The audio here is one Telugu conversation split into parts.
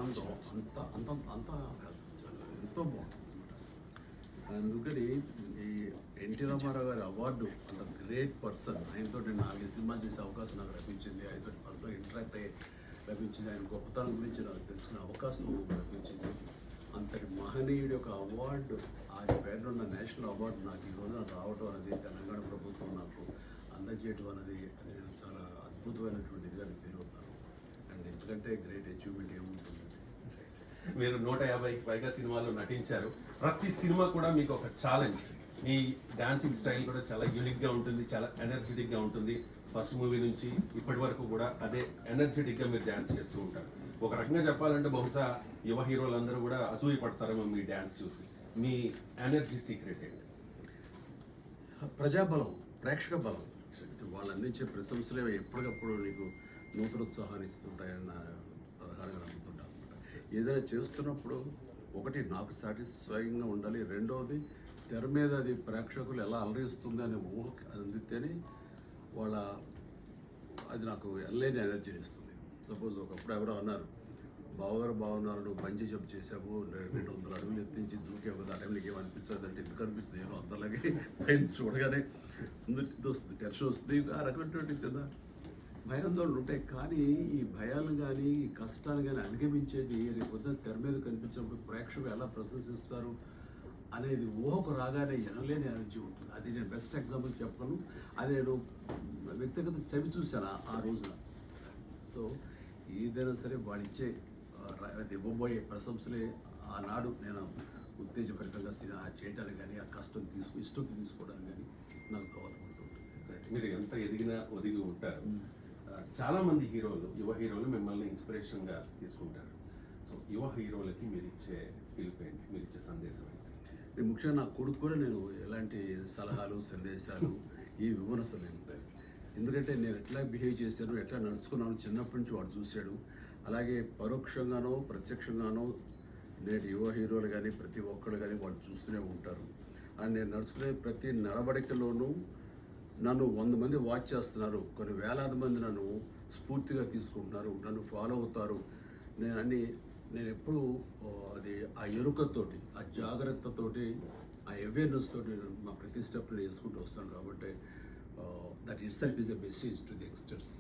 ఆనందం అంత అంత అంత ఎంతో బాగుంటుంది. అందుకని ఈ ఎన్టీ రామారావు గారి అవార్డు అంత గ్రేట్ పర్సన్, ఆయనతో నేను 4 సినిమాలు చేసే అవకాశం నాకు లభించింది, ఆయనతో పర్సనల్ ఇంటరాక్ట్ అయ్యే లభించింది, ఆయన గొప్పతనం గురించి నాకు తెలుసుకునే అవకాశం లభించింది. అంతటి మహనీయుడి యొక్క అవార్డు, ఆయన పేరులో ఉన్న నేషనల్ అవార్డు నాకు ఈ రోజున రావటం అనేది తెలంగాణ ప్రభుత్వం నాకు అందజేయటం అనేది అది నేను చాలా అద్భుతమైనటువంటి ఇదిగా నేను ఫీల్ అవుతాను. అండ్ ఎందుకంటే గ్రేట్ అచీవ్మెంట్ ఏముంటుంది. మీరు 150కి పైగా సినిమాల్లో నటించారు. ప్రతి సినిమా కూడా మీకు ఒక ఛాలెంజ్. మీ డాన్సింగ్ స్టైల్ కూడా చాలా యూనిక్గా ఉంటుంది, చాలా ఎనర్జెటిక్గా ఉంటుంది. ఫస్ట్ మూవీ నుంచి ఇప్పటి వరకు కూడా అదే ఎనర్జెటిక్గా మీరు డ్యాన్స్ చేస్తూ ఉంటారు. ఒక రకంగా చెప్పాలంటే బహుశా యువ హీరోలందరూ కూడా అసూయ పడతారేమో మీ డ్యాన్స్ చూసి. మీ ఎనర్జీ సీక్రెట్ ఏంటి? ప్రజాబలం, ప్రేక్షక బలం. వాళ్ళు అందించే ప్రశంసలే ఎప్పటికప్పుడు నీకు నూతనోత్సాహాన్ని ఇస్తుంటాయని నా ప్రధానంగా నమ్ముతుంటాను అనమాట. ఏదైనా చేస్తున్నప్పుడు ఒకటి నాకు సాటిస్ఫైయింగ్గా ఉండాలి, రెండవది తెర మీద అది ప్రేక్షకులు ఎలా అలరిస్తుంది అనే ఊహ అందితేనే వాళ్ళ అది నాకు ఎల్లేని ఎనర్జీని ఇస్తుంది. సపోజ్ ఒకప్పుడు ఎవరో అన్నారు, బావగారు బాగున్నారు, నువ్వు బంజీ జంప్ చేసావు, 200 అడుగులు ఎత్తించి దూకేవు కదా, ఆ టైం నీకు ఏమనిపించదు అంటే ఎందుకు అనిపిస్తుంది, నేను అందరిలాగే పైన చూడగానే ఇది వస్తుంది, టెన్షన్ వస్తుంది, ఆ రకమైనటువంటి చిన్న భయాందోళనలు ఉంటాయి. కానీ ఈ భయాలు కానీ ఈ కష్టాలు కానీ అధిగమించేది రేపు పొద్దున తెర మీద కనిపించినప్పుడు ప్రేక్షకులు ఎలా ప్రశంసిస్తారు అనేది ఊహకు రాగానే ఎనలేని ఎనర్జీ ఉంటుంది. అది నేను బెస్ట్ ఎగ్జాంపుల్ చెప్పగలను. అది నేను వ్యక్తిగత చవి చూశాను ఆ రోజున. సో ఏదైనా సరే వాడిచ్చే ఇవ్వబోయే ప్రశంసలే ఆనాడు నేను ఉత్తేజభరితంగా చేయడానికి కానీ ఆ కష్టం ఇష్టం తీసుకోవడానికి కానీ నాకు దోహదపడుతుంటుంది. మీరు ఎంత ఎదిగినా ఒదిగి ఉంటారు. చాలా మంది హీరోలు, యువ హీరోలు మిమ్మల్ని ఇన్స్పిరేషన్గా తీసుకుంటారు. సో యువ హీరోలకి మీరు ఇచ్చే పిలుపు ఏంటి, మీరు ఇచ్చే సందేశం ఏంటి? నేను ముఖ్యంగా నా కొడుకు కూడా నేను ఎలాంటి సలహాలు సందేశాలు ఈ విమర్శలేను. ఎందుకంటే నేను ఎట్లా బిహేవ్ చేశాను, ఎట్లా నడుచుకున్నాను చిన్నప్పటి నుంచి వాడు చూశాడు. అలాగే పరోక్షంగానో ప్రత్యక్షంగానో నేటి యువ హీరోలు కానీ ప్రతి ఒక్కరు కానీ వాళ్ళు చూస్తూనే ఉంటారు. అండ్ నేను నడుచుకునే ప్రతి నడవడికలోనూ నన్ను 100 మంది వాచ్ చేస్తున్నారు, కొన్ని వేలాది మంది నన్ను స్ఫూర్తిగా తీసుకుంటున్నారు, నన్ను ఫాలో అవుతారు. నేను ఎప్పుడూ అది ఆ ఎరుకతోటి, ఆ జాగ్రత్తతోటి, ఆ అవేర్నెస్ తోటి మా ప్రతి స్టెప్ని వేసుకుంటూ వస్తాను. కాబట్టి that it self is a message to the youngsters.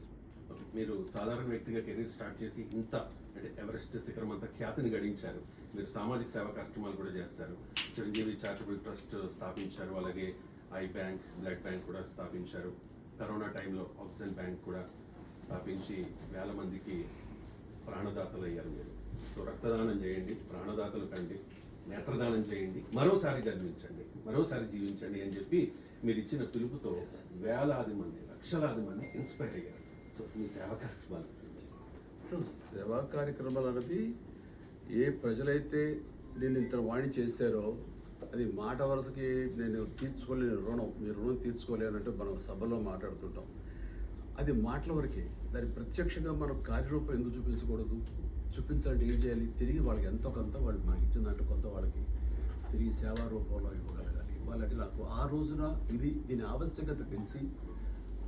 మీరు సాధారణ వ్యక్తిగా కెరీర్ స్టార్ట్ చేసి ఇంత అంటే ఎవరెస్ట్ శిఖరం అంతా ఖ్యాతిని గడించారు. మీరు సామాజిక సేవా కార్యక్రమాలు కూడా చేస్తారు. చిరంజీవి చారిటబుల్ ట్రస్ట్ స్థాపించారు, అలాగే ఐ బ్యాంక్, బ్లడ్ బ్యాంక్ కూడా స్థాపించారు. కరోనా టైంలో ఆక్సిజన్ బ్యాంక్ కూడా స్థాపించి వేల మందికి ప్రాణదాతలు అయ్యారు మీరు. సో రక్తదానం చేయండి, ప్రాణదాతలు కండి, నేత్రదానం చేయండి, మరోసారి జన్మించండి, మరోసారి జీవించండి అని చెప్పి మీరు ఇచ్చిన పిలుపుతో వేలాది మంది, లక్షలాది మంది ఇన్స్పైర్ అయ్యారు. సో మీ సేవా కార్యక్రమాల గురించి. సేవా కార్యక్రమాలు అనేది ఏ ప్రజలైతే నేను ఇంత వాణి చేశారో అది మాట వరుసకి నేను తీర్చుకోలేని రుణం, మీ రుణం తీర్చుకోలేనంటే మనం సభలో మాట్లాడుతుంటాం. అది మాటల వరకే, దాన్ని ప్రత్యక్షంగా మనం కార్యరూపం ఎందుకు చూపించకూడదు? చూపించాలంటే ఏం చేయాలి? తిరిగి వాళ్ళకి ఎంతో కొంత వాళ్ళు మనకి ఇచ్చిందంటే కొంత వాళ్ళకి తిరిగి సేవా రూపంలో ఇవ్వగలగాలి. ఇవ్వాలంటే నాకు ఆ రోజున దీని ఆవశ్యకత తెలిసి,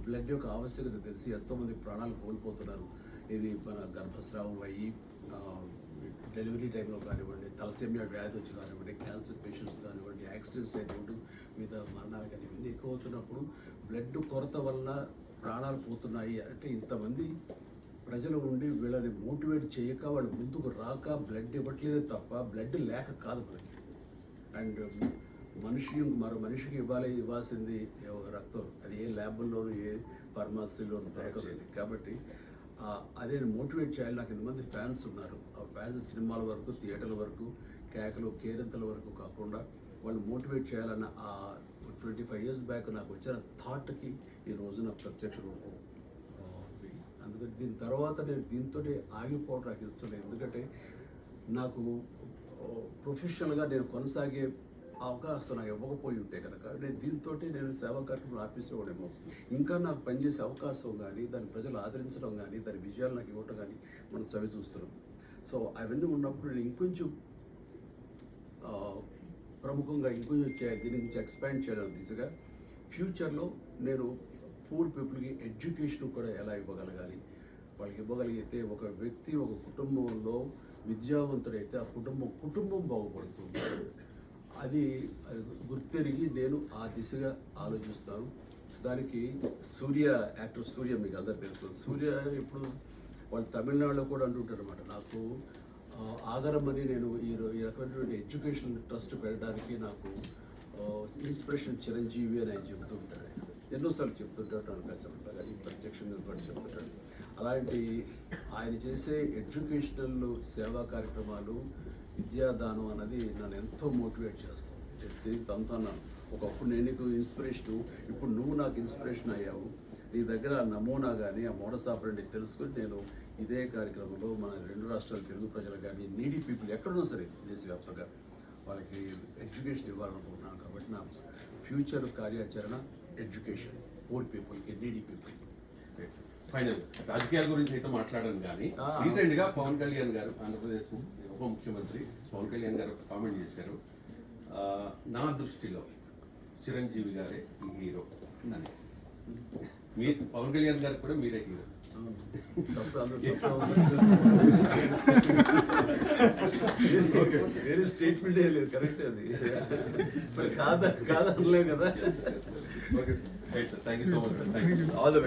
బ్లడ్ యొక్క ఆవశ్యకత తెలిసి ఎంతోమంది ప్రాణాలు కోల్పోతున్నారు. ఇది మన గర్భస్రావం అయ్యి డెలివరీ టైంలో కానివ్వండి, తలసేమియా వ్యాధి వచ్చి కానివ్వండి, క్యాన్సర్ పేషెంట్స్ కానివ్వండి, యాక్సిడెంట్స్ అయినప్పుడు మిగతా మరణాలు కానీ ఇవన్నీ ఎక్కువ అవుతున్నప్పుడు బ్లడ్ కొరత వల్ల ప్రాణాలు పోతున్నాయి అంటే ఇంతమంది ప్రజలు ఉండి వీళ్ళని మోటివేట్ చేయక వాళ్ళు ముందుకు రాక బ్లడ్ ఇవ్వట్లేదే తప్ప బ్లడ్ లేక కాదు మనకి. అండ్ మరో మనిషికి ఇవ్వాల్సింది రక్తం, అది ఏ ల్యాబుల్లోనూ ఏ ఫార్మసీలోనూ దొరకలేదు. కాబట్టి అదే మోటివేట్ చేయాలి. నాకు ఇంతమంది ఫ్యాన్స్ ఉన్నారు. ఆ ఫ్యాన్స్ సినిమాల వరకు, థియేటర్ల వరకు, కేకలు కేరింతల వరకు కాకుండా వాళ్ళు మోటివేట్ చేయాలన్న ఆ 25 years బ్యాక్ నాకు వచ్చిన థాట్కి ఈ రోజు నాకు ప్రత్యక్ష రూపం. అందుకని దీని తర్వాత నేను దీంతో ఆగిపోవడం నాకు ఇష్టం లేదు. ఎందుకంటే నాకు ప్రొఫెషనల్గా నేను కొనసాగే అవకాశం నాకు ఇవ్వకపోయి ఉంటే కనుక నేను సేవా కార్యక్రమాలు ఆపేసేవాడేమో. ఇంకా నాకు పనిచేసే అవకాశం కానీ, దాన్ని ప్రజలు ఆదరించడం కానీ, దాని విజయాలు నాకు ఇవ్వటం కానీ మనం చవి చూస్తున్నాం. సో అవన్నీ ఉన్నప్పుడు నేను ఇంకొంచెం ప్రముఖంగా ఇంకొంచెం దీని గురించి ఎక్స్పాండ్ చేయడం దిశగా ఫ్యూచర్లో నేను పూర్ పీపుల్కి ఎడ్యుకేషన్ కూడా ఎలా ఇవ్వగలగాలి, వాళ్ళకి ఇవ్వగలిగితే ఒక వ్యక్తి ఒక కుటుంబంలో విద్యావంతుడైతే ఆ కుటుంబం బాగుపడుతుంది. అది గుర్తెరిగి నేను ఆ దిశగా ఆలోచిస్తాను. దానికి యాక్టర్ సూర్య మీకు అందరు తెలుసు. సూర్య ఇప్పుడు వాళ్ళు తమిళనాడులో కూడా అంటుంటారు అనమాట, నాకు ఆధారమని నేను ఈ రకమైనటువంటి ఎడ్యుకేషన్ ట్రస్ట్ పెట్టడానికి నాకు ఇన్స్పిరేషన్ చిరంజీవి అని ఆయన చెబుతూ ఉంటాడు. ఎన్నోసార్లు చెప్తుంటాడు, కలిసి ఈ ప్రత్యక్షంగా కూడా చెప్తుంటాడు. అలాంటి ఆయన చేసే ఎడ్యుకేషనల్ సేవా కార్యక్రమాలు, విద్యాదానం అన్నది నన్ను ఎంతో మోటివేట్ చేస్తుంది. దీనికి అంతా ఒకప్పుడు నేను నీకు ఇన్స్పిరేషను, ఇప్పుడు నువ్వు నాకు ఇన్స్పిరేషన్ అయ్యావు. నీ దగ్గర ఆ నమూనా కానీ ఆ మోడస్ ఆపరేండి తెలుసుకొని నేను ఇదే కార్యక్రమంలో మన 2 రాష్ట్రాల తెలుగు ప్రజలు కానీ నీడీ పీపుల్ ఎక్కడున్నా సరే దేశవ్యాప్తంగా వాళ్ళకి ఎడ్యుకేషన్ ఇవ్వాలనుకుంటున్నాను. కాబట్టి నా ఫ్యూచర్ కార్యాచరణ ఎడ్యుకేషన్, పూర్ పీపుల్కి, నీడీ పీపుల్కి. ఫైనల్ రాజకీయాల గురించి అయితే మాట్లాడను కానీ రీసెంట్ గా పవన్ కళ్యాణ్ గారు, ఆంధ్రప్రదేశ్ ఉప ముఖ్యమంత్రి పవన్ కళ్యాణ్ గారు కామెంట్ చేశారు, నా దృష్టిలో చిరంజీవి గారే ఈ హీరో అని. మీరు పవన్ కళ్యాణ్ గారు కూడా మీరే హీరో. వేరే స్టేట్మెంట్ లేదు, కరెక్ట్ అది. కాదనలేవు కదా. Okay sir, thank you so much sir. Thank you. All the